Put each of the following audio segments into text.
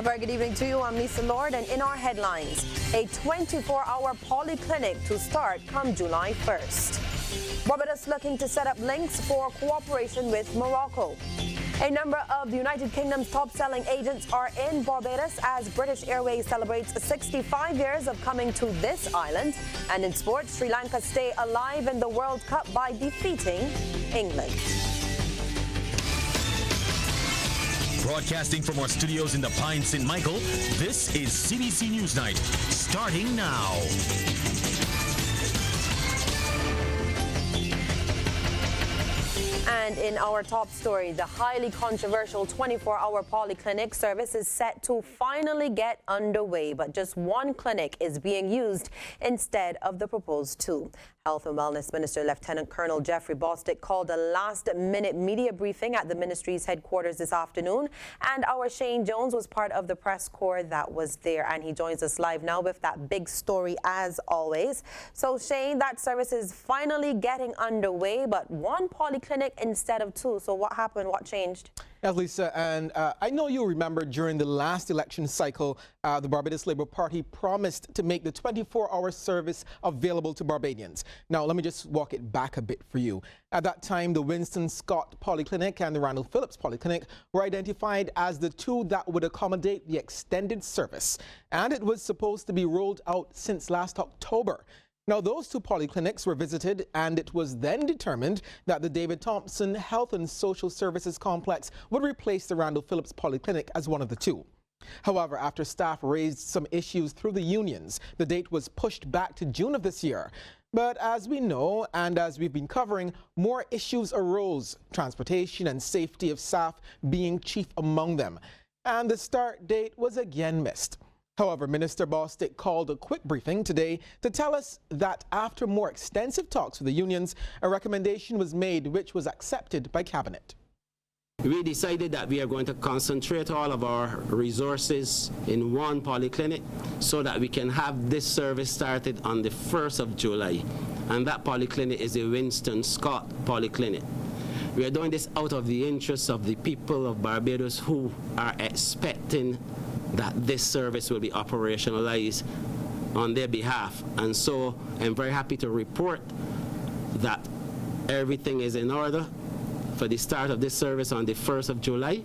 A very good evening to you. I'm Lisa Lord, and in our headlines, a 24-hour polyclinic to start come July 1st. Barbados looking to set up links for cooperation with Morocco. A number of the United Kingdom's top-selling agents are in Barbados as British Airways celebrates 65 years of coming to this island. And in sports, Sri Lanka stay alive in the World Cup by defeating England. Broadcasting from our studios in the Pine St. Michael, this is CBC Newsnight, starting now. And in our top story, the highly controversial 24-hour polyclinic service is set to finally get underway, but just one clinic is being used instead of the proposed two. Health and Wellness Minister Lieutenant Colonel Jeffrey Bostic called a last-minute media briefing at the ministry's headquarters this afternoon, and our Shane Jones was part of the press corps that was there, and he joins us live now with that big story as always. So Shane, that service is finally getting underway, but one polyclinic instead of two. So what happened? What changed? Yes, Lisa, and I know you'll remember during the last election cycle, the Barbados Labour Party promised to make the 24-hour service available to Barbadians. Now, let me just walk it back a bit for you. At that time, the Winston Scott Polyclinic and the Randall Phillips Polyclinic were identified as the two that would accommodate the extended service, and it was supposed to be rolled out since last October. Now, those two polyclinics were visited, and it was then determined that the David Thompson Health and Social Services Complex would replace the Randall Phillips Polyclinic as one of the two. However, after staff raised some issues through the unions, the date was pushed back to June of this year. But as we know, and as we've been covering, more issues arose, transportation and safety of staff being chief among them. And the start date was again missed. However, Minister Bostic called a quick briefing today to tell us that after more extensive talks with the unions, a recommendation was made which was accepted by Cabinet. We decided that we are going to concentrate all of our resources in one polyclinic so that we can have this service started on the 1st of July. And that polyclinic is the Winston Scott Polyclinic. We are doing this out of the interests of the people of Barbados who are expecting that this service will be operationalized on their behalf. And so I'm very happy to report that everything is in order for the start of this service on the 1st of July.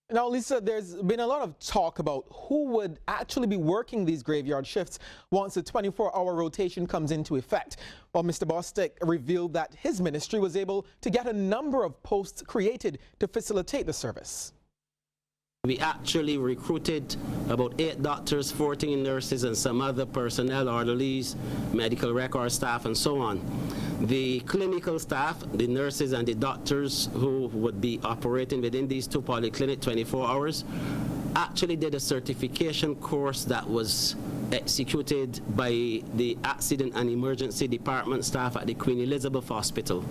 Now, Lisa, there's been a lot of talk about who would actually be working these graveyard shifts once the 24-hour rotation comes into effect. Well, Mr. Bostic revealed that his ministry was able to get a number of posts created to facilitate the service. We actually recruited about 8 doctors, 14 nurses, and some other personnel, orderlies, medical record staff, and so on. The clinical staff, the nurses and the doctors who would be operating within these two polyclinics 24 hours, actually did a certification course that was executed by the Accident and Emergency Department staff at the Queen Elizabeth Hospital.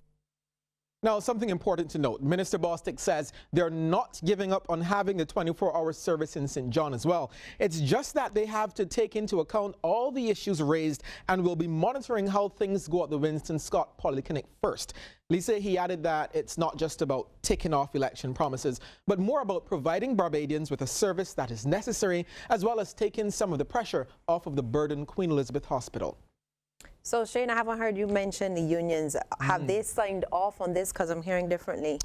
Now, something important to note, Minister Bostic says they're not giving up on having the 24-hour service in St. John as well. It's just that they have to take into account all the issues raised and will be monitoring how things go at the Winston Scott Polyclinic first. Lisa, he added that it's not just about ticking off election promises, but more about providing Barbadians with a service that is necessary, as well as taking some of the pressure off of the burdened Queen Elizabeth Hospital. So, Shane, I haven't heard you mention the unions. Have they signed off on this? Because I'm hearing differently.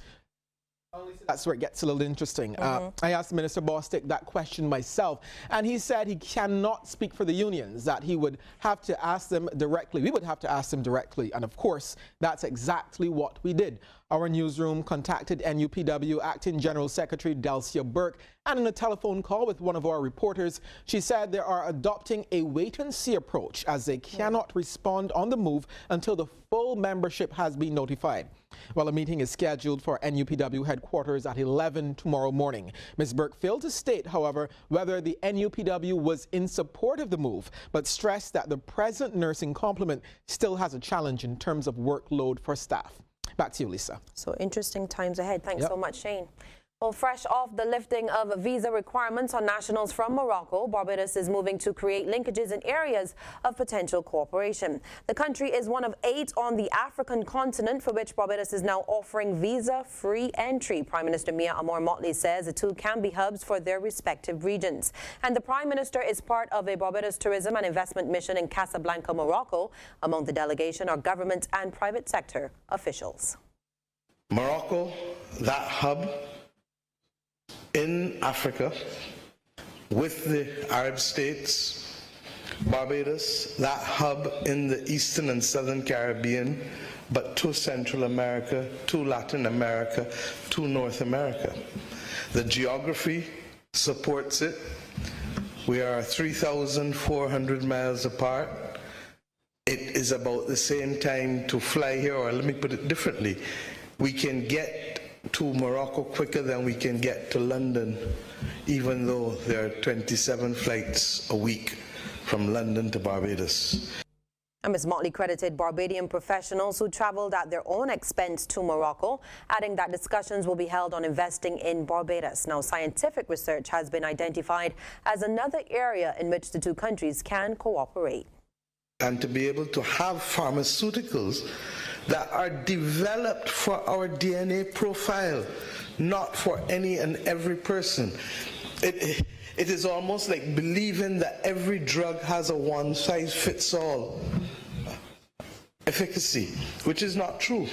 That's where it gets a little interesting. I asked Minister Bostic that question myself, and he said he cannot speak for the unions, that he would have to ask them directly. We would have to ask them directly, and of course, that's exactly what we did. Our newsroom contacted NUPW Acting General Secretary Delcia Burke, and in a telephone call with one of our reporters, she said they are adopting a wait-and-see approach as they cannot respond on the move until the full membership has been notified. Well, a meeting is scheduled for NUPW headquarters at 11 tomorrow morning. Ms. Burke failed to state, however, whether the NUPW was in support of the move, but stressed that the present nursing complement still has a challenge in terms of workload for staff. Back to you, Lisa. So interesting times ahead. Thanks so much, Shane. Well, fresh off the lifting of visa requirements on nationals from Morocco, Barbados is moving to create linkages in areas of potential cooperation. The country is one of 8 on the African continent for which Barbados is now offering visa-free entry. Prime Minister Mia Amor Motley says the two can be hubs for their respective regions. And the Prime Minister is part of a Barbados tourism and investment mission in Casablanca, Morocco. Among the delegation are government and private sector officials. Morocco, that hub in Africa with the Arab states, Barbados, that hub in the Eastern and Southern Caribbean, but to Central America, to Latin America, to North America. The geography supports it. We are 3,400 miles apart. It is about the same time to fly here, or let me put it differently. We can get to Morocco quicker than we can get to London, even though there are 27 flights a week from London to Barbados. And Ms. Motley credited Barbadian professionals who traveled at their own expense to Morocco, adding that discussions will be held on investing in Barbados. Now, scientific research has been identified as another area in which the two countries can cooperate. And to be able to have pharmaceuticals that are developed for our DNA profile, not for any and every person. It is almost like believing that every drug has a one-size-fits-all efficacy, which is not true.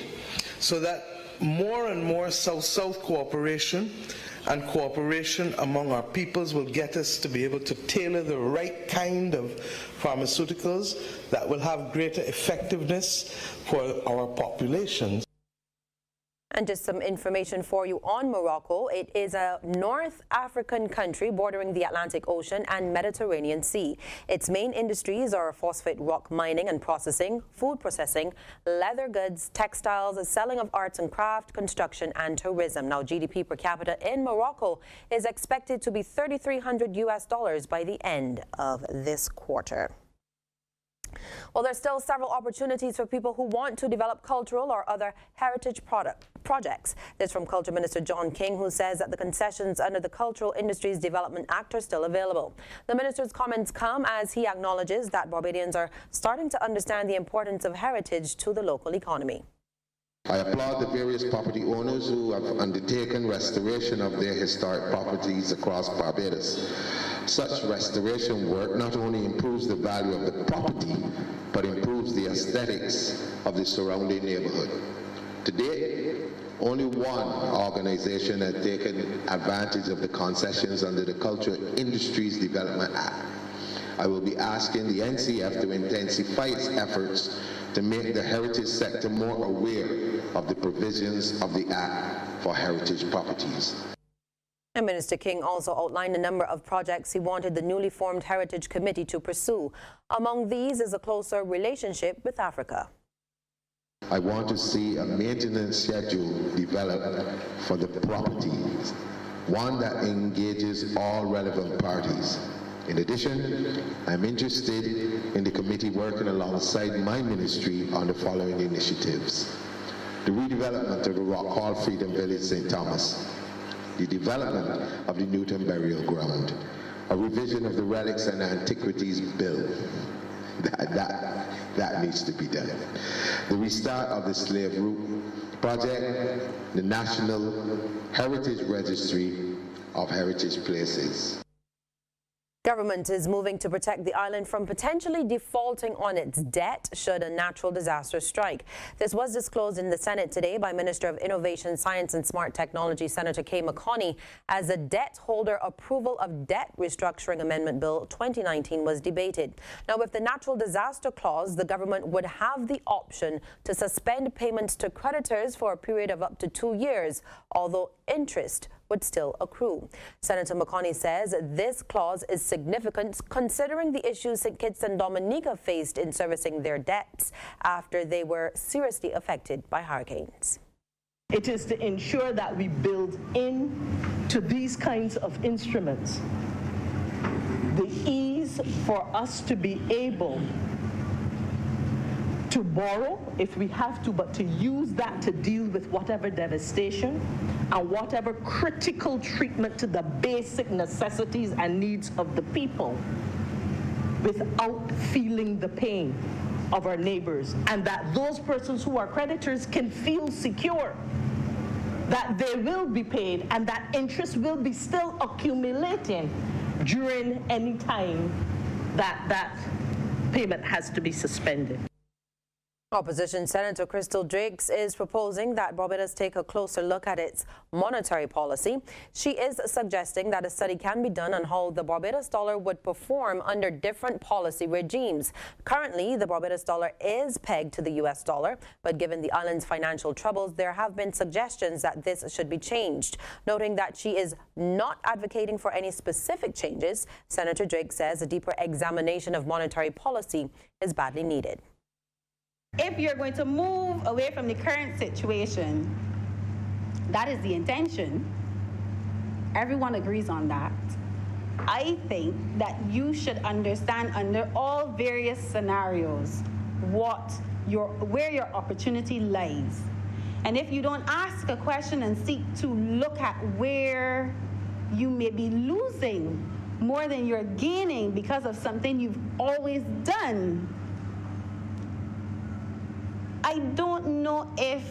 So that more and more South-South cooperation and cooperation among our peoples will get us to be able to tailor the right kind of pharmaceuticals that will have greater effectiveness for our populations. And just some information for you on Morocco. It is a North African country bordering the Atlantic Ocean and Mediterranean Sea. Its main industries are phosphate rock mining and processing, food processing, leather goods, textiles, selling of arts and craft, construction, and tourism. Now, GDP per capita in Morocco is expected to be $3,300 by the end of this quarter. Well, there's still several opportunities for people who want to develop cultural or other heritage projects. This from Culture Minister John King, who says that the concessions under the Cultural Industries Development Act are still available. The minister's comments come as he acknowledges that Barbadians are starting to understand the importance of heritage to the local economy. I applaud the various property owners who have undertaken restoration of their historic properties across Barbados. Such restoration work not only improves the value of the property, but improves the aesthetics of the surrounding neighborhood. To date, only one organization has taken advantage of the concessions under the Cultural Industries Development Act. I will be asking the NCF to intensify its efforts to make the heritage sector more aware of the provisions of the Act for heritage properties. And Minister King also outlined a number of projects he wanted the newly formed Heritage Committee to pursue. Among these is a closer relationship with Africa. I want to see a maintenance schedule developed for the properties, one that engages all relevant parties. In addition, I'm interested in the committee working alongside my ministry on the following initiatives: the redevelopment of the Rock Hall Freedom Village, St. Thomas, the development of the Newton Burial Ground, a revision of the Relics and Antiquities Bill. That needs to be done. The restart of the Slave Route Project, the National Heritage Registry of Heritage Places. Government is moving to protect the island from potentially defaulting on its debt should a natural disaster strike. This was disclosed in the Senate today by Minister of Innovation, Science and Smart Technology, Senator Kay McConney, as the debt holder approval of Debt Restructuring Amendment Bill 2019 was debated. Now, with the natural disaster clause, the government would have the option to suspend payments to creditors for a period of up to 2 years, although interest would still accrue. Senator McConney says this clause is significant considering the issues St. Kitts and Dominica faced in servicing their debts after they were seriously affected by hurricanes. It is to ensure that we build into these kinds of instruments the ease for us to be able to borrow if we have to, but to use that to deal with whatever devastation and whatever critical treatment to the basic necessities and needs of the people without feeling the pain of our neighbors, and that those persons who are creditors can feel secure that they will be paid and that interest will be still accumulating during any time that payment has to be suspended. Opposition Senator Crystal Drakes is proposing that Barbados take a closer look at its monetary policy. She is suggesting that a study can be done on how the Barbados dollar would perform under different policy regimes. Currently, the Barbados dollar is pegged to the US dollar, but given the island's financial troubles, there have been suggestions that this should be changed. Noting that she is not advocating for any specific changes, Senator Drake says a deeper examination of monetary policy is badly needed. If you're going to move away from the current situation, that is the intention. Everyone agrees on that. I think that you should understand under all various scenarios where your opportunity lies. And if you don't ask a question and seek to look at where you may be losing more than you're gaining because of something you've always done, I don't know if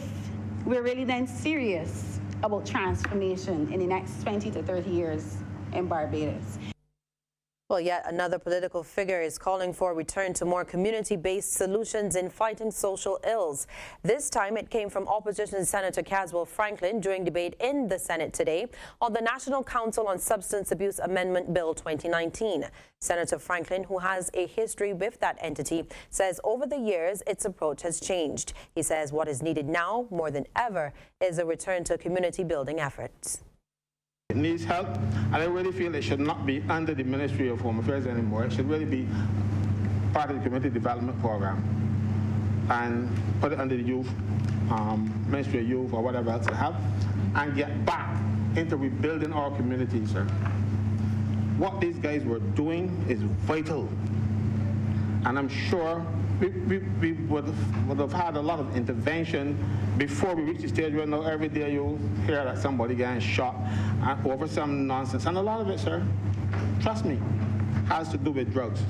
we're really then serious about transformation in the next 20 to 30 years in Barbados. Well, yet another political figure is calling for a return to more community-based solutions in fighting social ills. This time it came from opposition Senator Caswell Franklin during debate in the Senate today on the National Council on Substance Abuse Amendment Bill 2019. Senator Franklin, who has a history with that entity, says over the years its approach has changed. He says what is needed now more than ever is a return to community-building efforts. It needs help, and I really feel it should not be under the Ministry of Home Affairs anymore. It should really be part of the Community Development Program and put it under the Youth, Ministry of Youth or whatever else they have, and get back into rebuilding our communities, sir. What these guys were doing is vital, and I'm sure we would have had a lot of intervention before we reach the stage where now every day you hear that somebody getting shot over some nonsense. And a lot of it, sir, trust me, has to do with drugs.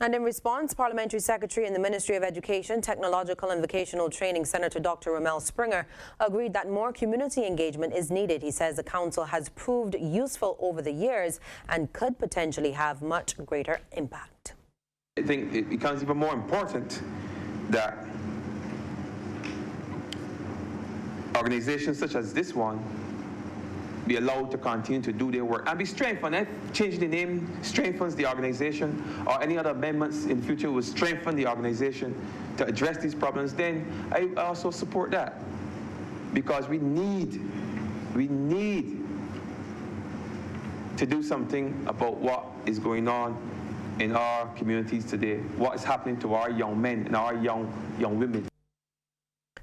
And in response, Parliamentary Secretary in the Ministry of Education, Technological and Vocational Training, Senator Dr. Ramel Springer, agreed that more community engagement is needed. He says the council has proved useful over the years and could potentially have much greater impact. I think it becomes even more important that organizations such as this one be allowed to continue to do their work and be strengthened. If changing the name strengthens the organization, or any other amendments in the future will strengthen the organization to address these problems, then I also support that. Because we need to do something about what is going on in our communities today, what is happening to our young men and our young women.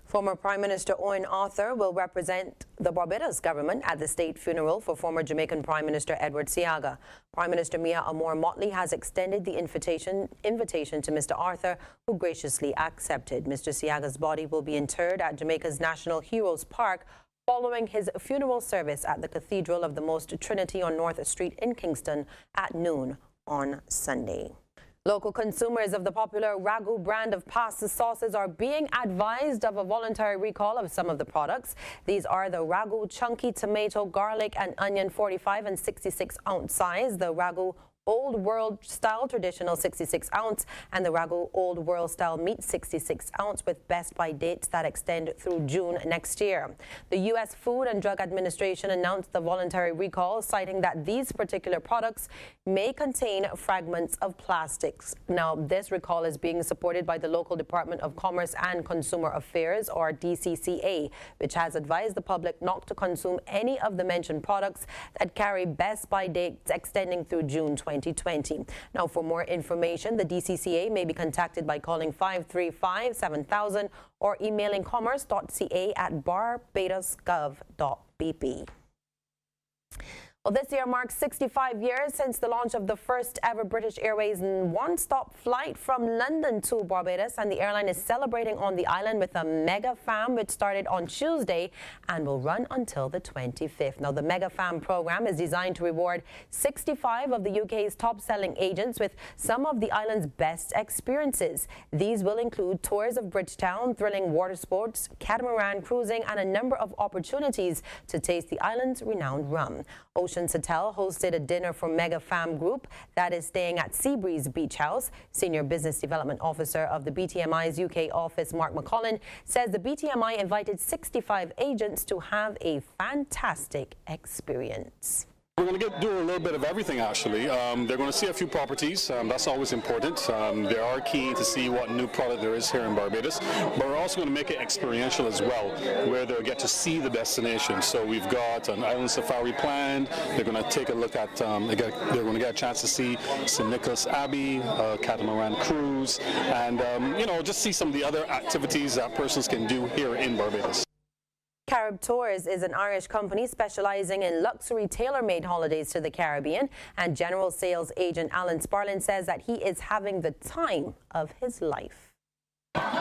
Former Prime Minister Owen Arthur will represent the Barbados government at the state funeral for former Jamaican Prime Minister Edward Seaga. Prime Minister Mia Amor-Motley has extended the invitation to Mr. Arthur, who graciously accepted. Mr. Seaga's body will be interred at Jamaica's National Heroes Park following his funeral service at the Cathedral of the Most Trinity on North Street in Kingston at noon on Sunday. Local consumers of the popular Ragu brand of pasta sauces are being advised of a voluntary recall of some of the products. These are the Ragu Chunky Tomato, Garlic and Onion 45 and 66 ounce size, the Ragu Old World Style Traditional 66 ounce, and the Ragu Old World Style Meat 66 ounce with best by dates that extend through June next year. The U.S. Food and Drug Administration announced the voluntary recall, citing that these particular products may contain fragments of plastics. Now, this recall is being supported by the local Department of Commerce and Consumer Affairs, or DCCA, which has advised the public not to consume any of the mentioned products that carry best by dates extending through June 2020. Now, for more information, the DCCA may be contacted by calling 535-7000 or emailing commerce.ca@barbadosgov.bp. Well, this year marks 65 years since the launch of the first ever British Airways one-stop flight from London to Barbados, and the airline is celebrating on the island with a mega fam, which started on Tuesday and will run until the 25th. Now, the mega fam program is designed to reward 65 of the UK's top-selling agents with some of the island's best experiences. These will include tours of Bridgetown, thrilling water sports, catamaran cruising, and a number of opportunities to taste the island's renowned rum. Oceans Hotel hosted a dinner for Mega Fam Group that is staying at Seabreeze Beach House. Senior Business Development Officer of the BTMI's UK office, Mark McCollin, says the BTMI invited 65 agents to have a fantastic experience. We're going to do a little bit of everything, actually. They're going to see a few properties. That's always important. They are keen to see what new product there is here in Barbados. But we're also going to make it experiential as well, where they'll get to see the destination. So we've got an island safari planned. They're going to take a look at, they're going to get a chance to see St. Nicholas Abbey, catamaran cruise, and, just see some of the other activities that persons can do here in Barbados. Carib Tours is an Irish company specializing in luxury tailor-made holidays to the Caribbean, and general sales agent Alan Sparlin says that he is having the time of his life.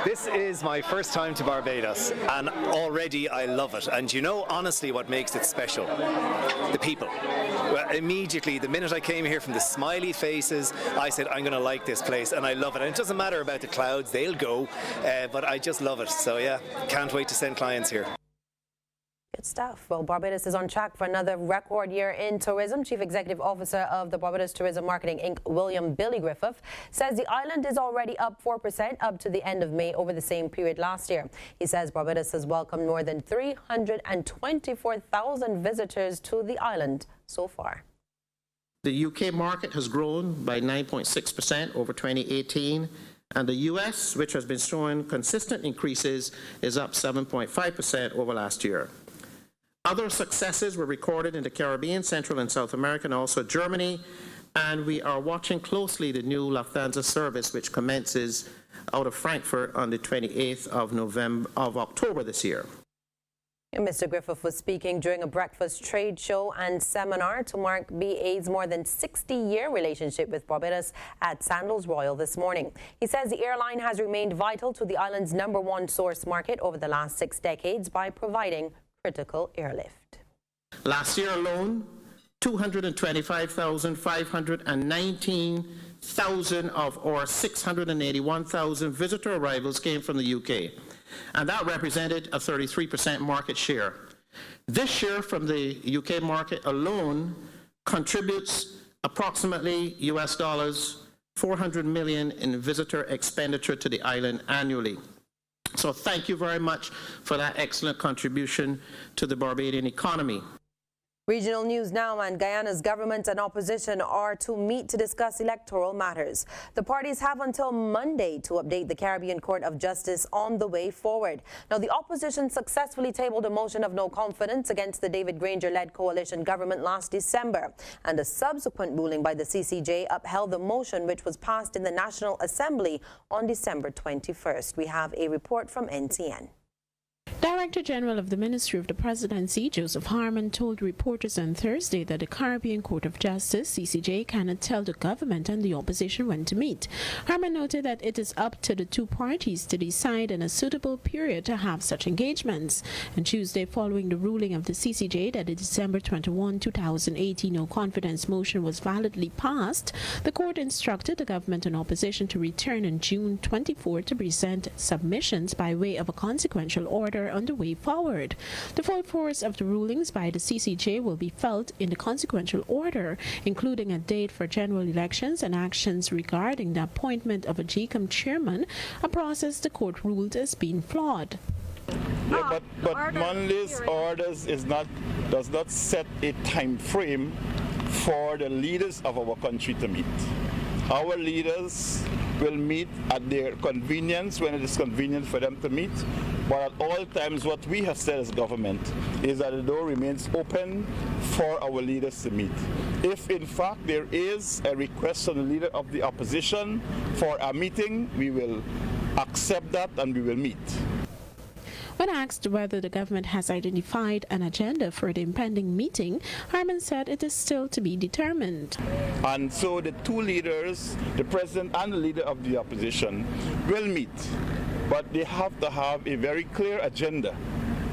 This is my first time to Barbados, and already I love it. And you know, honestly, what makes it special? The people. Well, immediately, the minute I came here, from the smiley faces, I said, I'm going to like this place, and I love it. And it doesn't matter about the clouds, they'll go, but I just love it. So yeah, can't wait to send clients here. Good stuff. Well, Barbados is on track for another record year in tourism. Chief Executive Officer of the Barbados Tourism Marketing Inc., William Billy Griffith, says the island is already up 4% up to the end of May over the same period last year. He says Barbados has welcomed more than 324,000 visitors to the island so far. The UK market has grown by 9.6% over 2018. And the US, which has been showing consistent increases, is up 7.5% over last year. Other successes were recorded in the Caribbean, Central and South America, and also Germany. And we are watching closely the new Lufthansa service, which commences out of Frankfurt on the 28th of October this year. And Mr. Griffith was speaking during a breakfast trade show and seminar to mark BA's more than 60-year relationship with Barbados at Sandals Royal this morning. He says the airline has remained vital to the island's #1 source market over the last 6 decades by providing critical airlift. Last year alone, 225,519,000 of our 681,000 visitor arrivals came from the UK. And that represented a 33% market share. This share from the UK market alone contributes approximately US dollars 400 million in visitor expenditure to the island annually. So thank you very much for that excellent contribution to the Barbadian economy. Regional news now, and Guyana's government and opposition are to meet to discuss electoral matters. The parties have until Monday to update the Caribbean Court of Justice on the way forward. Now, the opposition successfully tabled a motion of no confidence against the David Granger-led coalition government last December, and a subsequent ruling by the CCJ upheld the motion, which was passed in the National Assembly on December 21st. We have a report from NTN. Director General of the Ministry of the Presidency, Joseph Harman, told reporters on Thursday that the Caribbean Court of Justice, CCJ, cannot tell the government and the opposition when to meet. Harman noted that it is up to the two parties to decide in a suitable period to have such engagements. On Tuesday, following the ruling of the CCJ that the December 21, 2018 no-confidence motion was validly passed, the court instructed the government and opposition to return on June 24 to present submissions by way of a consequential order on the way forward. The full force of the rulings by the CCJ will be felt in the consequential order, including a date for general elections and actions regarding the appointment of a GCOM chairman, a process the court ruled as being flawed. Yeah, but Monday's orders does not set a time frame for the leaders of our country to meet. Our leaders will meet at their convenience when it is convenient for them to meet. But at all times, what we have said as government is that the door remains open for our leaders to meet. If in fact there is a request from the leader of the opposition for a meeting, we will accept that and we will meet. When asked whether the government has identified an agenda for the impending meeting, Harman said it is still to be determined. And so the two leaders, the president and the leader of the opposition, will meet, but they have to have a very clear agenda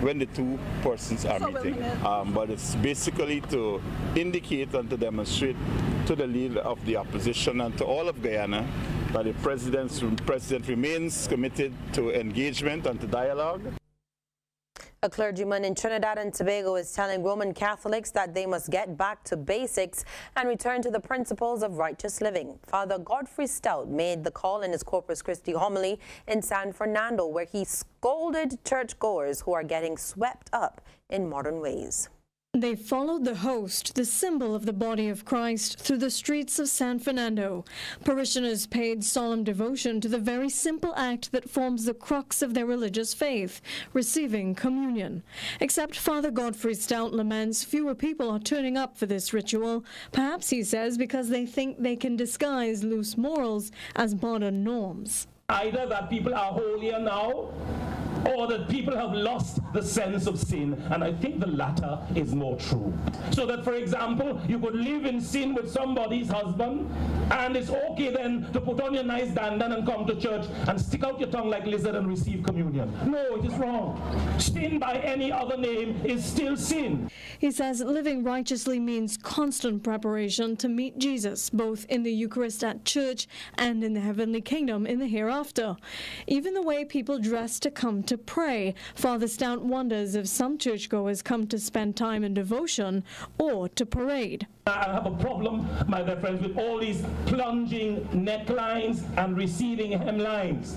when the two persons are meeting. But it's basically to indicate and to demonstrate to the leader of the opposition and to all of Guyana that the president remains committed to engagement and to dialogue. A clergyman in Trinidad and Tobago is telling Roman Catholics that they must get back to basics and return to the principles of righteous living. Father Godfrey Stout made the call in his Corpus Christi homily in San Fernando, where he scolded churchgoers who are getting swept up in modern ways. They followed the host, the symbol of the body of Christ, through the streets of San Fernando. Parishioners paid solemn devotion to the very simple act that forms the crux of their religious faith, receiving communion. Except Father Godfrey Stout laments fewer people are turning up for this ritual, perhaps, he says, because they think they can disguise loose morals as modern norms. Either that people are holier now, or that people have lost the sense of sin, and I think the latter is more true. So that, for example, you could live in sin with somebody's husband, and it's okay then to put on your nice dandan and come to church and stick out your tongue like lizard and receive communion. No, it is wrong. Sin by any other name is still sin. He says living righteously means constant preparation to meet Jesus, both in the Eucharist at church and in the heavenly kingdom in the hereafter. Even the way people dress to come to pray. Father Stout wonders if some churchgoers come to spend time in devotion or to parade. I have a problem, my dear friends, with all these plunging necklines and receding hemlines.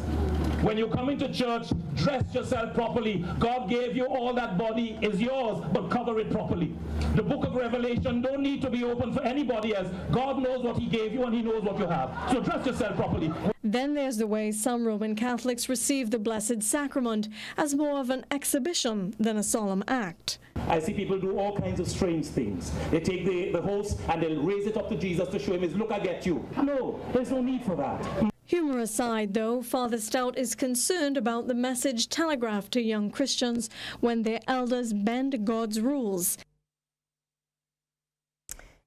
When you come into church, dress yourself properly. God gave you all that body is yours, but cover it properly. The book of Revelation don't need to be open for anybody else. God knows what he gave you and he knows what you have. So dress yourself properly. Then there's the way some Roman Catholics receive the Blessed Sacrament as more of an exhibition than a solemn act. I see people do all kinds of strange things. They take the host and they'll raise it up to Jesus to show him his, look, I get you. No, there's no need for that. Humor aside, though, Father Stout is concerned about the message telegraphed to young Christians when their elders bend God's rules.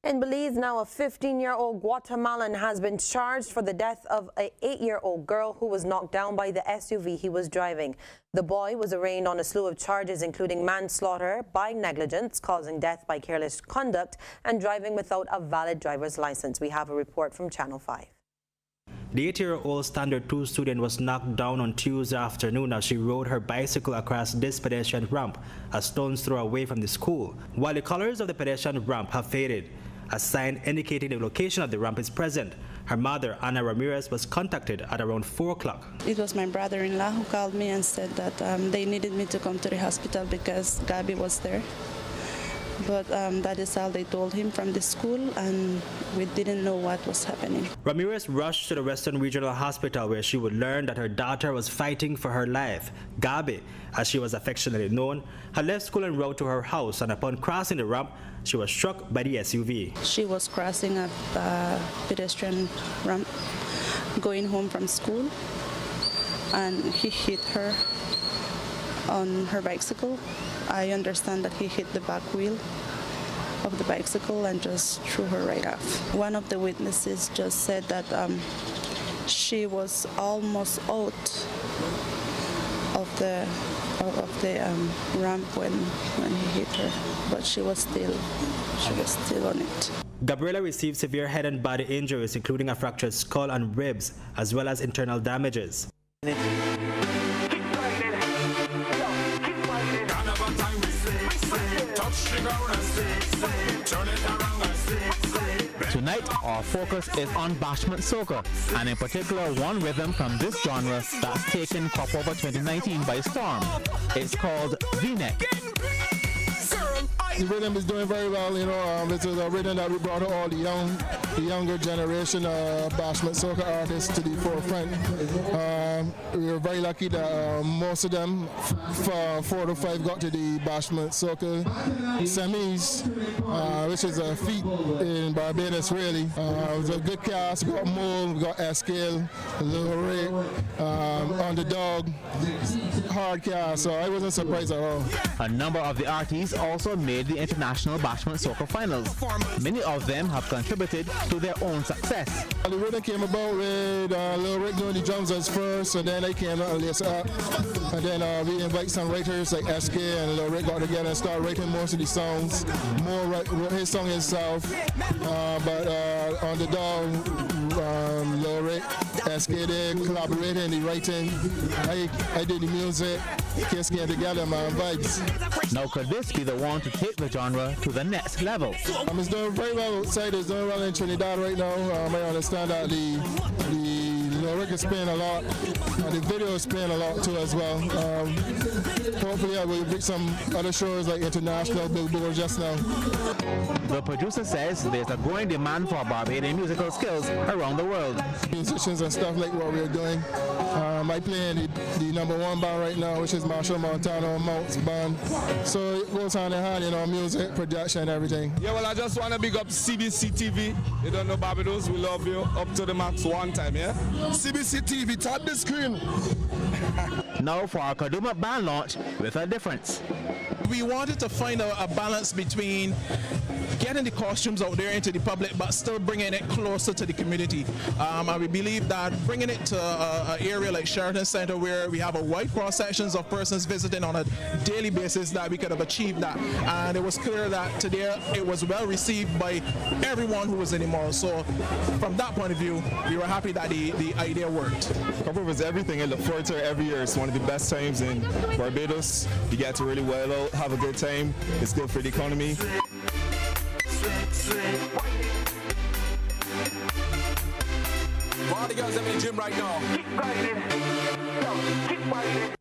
In Belize now, a 15-year-old Guatemalan has been charged for the death of an 8-year-old girl who was knocked down by the SUV he was driving. The boy was arraigned on a slew of charges, including manslaughter by negligence, causing death by careless conduct, and driving without a valid driver's license. We have a report from Channel 5. The 8-year-old Standard 2 student was knocked down on Tuesday afternoon as she rode her bicycle across this pedestrian ramp, a stone's throw away from the school. While the colors of the pedestrian ramp have faded, a sign indicating the location of the ramp is present. Her mother, Ana Ramirez, was contacted at around 4 o'clock. It was my brother-in-law who called me and said that they needed me to come to the hospital because Gabby was there. But that is all they told him from the school, and we didn't know what was happening. Ramirez rushed to the Western Regional Hospital where she would learn that her daughter was fighting for her life. Gabby, as she was affectionately known, had left school en route to her house, and upon crossing the ramp, she was struck by the SUV. She was crossing a pedestrian ramp, going home from school, and he hit her on her bicycle. I understand that he hit the back wheel of the bicycle and just threw her right off. One of the witnesses just said that she was almost out of the ramp when he hit her, but she was still on it. Gabriela received severe head and body injuries, including a fractured skull and ribs, as well as internal damages. Tonight, our focus is on bashment soca, and in particular one rhythm from this genre that's taken Crop Over 2019 by storm. It's called V-Neck. Girl, I the rhythm is doing very well. You know, this is a rhythm that we brought all the younger generation bashment soca artists to the forefront. We were very lucky that most of them, 4 to 5, got to the bashment soca semis, which is a feat in Barbados, really. It was a good cast. We got Mole, we got Eskil, Lil Rick, Underdog, hard cast, so I wasn't surprised at all. A number of the artists also made the International Bashment Soca Finals. Many of them have contributed to their own success. The rhythm came about with Lil Rick doing the drums as first, and then I came out and lace up. And then we invite some writers like SK and Lil Rick got together and started writing most of the songs. More wrote his song himself, but on the dog, Lil Rick, SK did collaborated in the writing. I did the music. Kids came together, man, vibes. Now could this be the one to take the genre to the next level? It's doing very well outside. It's doing well in Trinidad right now. I understand that the Rick is playing a lot, and the video is playing a lot too as well. Hopefully I will reach some other shows like International Billboard just now. The producer says there's a growing demand for Barbadian musical skills around the world. Musicians and stuff like what we're doing. I play in the #1 band right now, which is Marshall Montano Mounts band. So it goes hand in hand, you know, music, production, everything. Yeah, well, I just want to big up CBC TV. You don't know Barbados, we love you. Up to the max one time, yeah? CBC TV, tap the screen. Now for our Kaduma band launch with a difference. We wanted to find a balance between getting the costumes out there into the public, but still bringing it closer to the community. And we believe that bringing it to an area like Sheraton Center, where we have a wide cross sections of persons visiting on a daily basis, that we could have achieved that. And it was clear that today it was well received by everyone who was in the mall. So from that point of view, we were happy that the idea worked. Cover is everything. I look forward to it every year. It's one of the best times in Barbados. You get to really well out, have a good time. It's good for the economy. All the girls in the gym right now. Keep grinding. Keep grinding.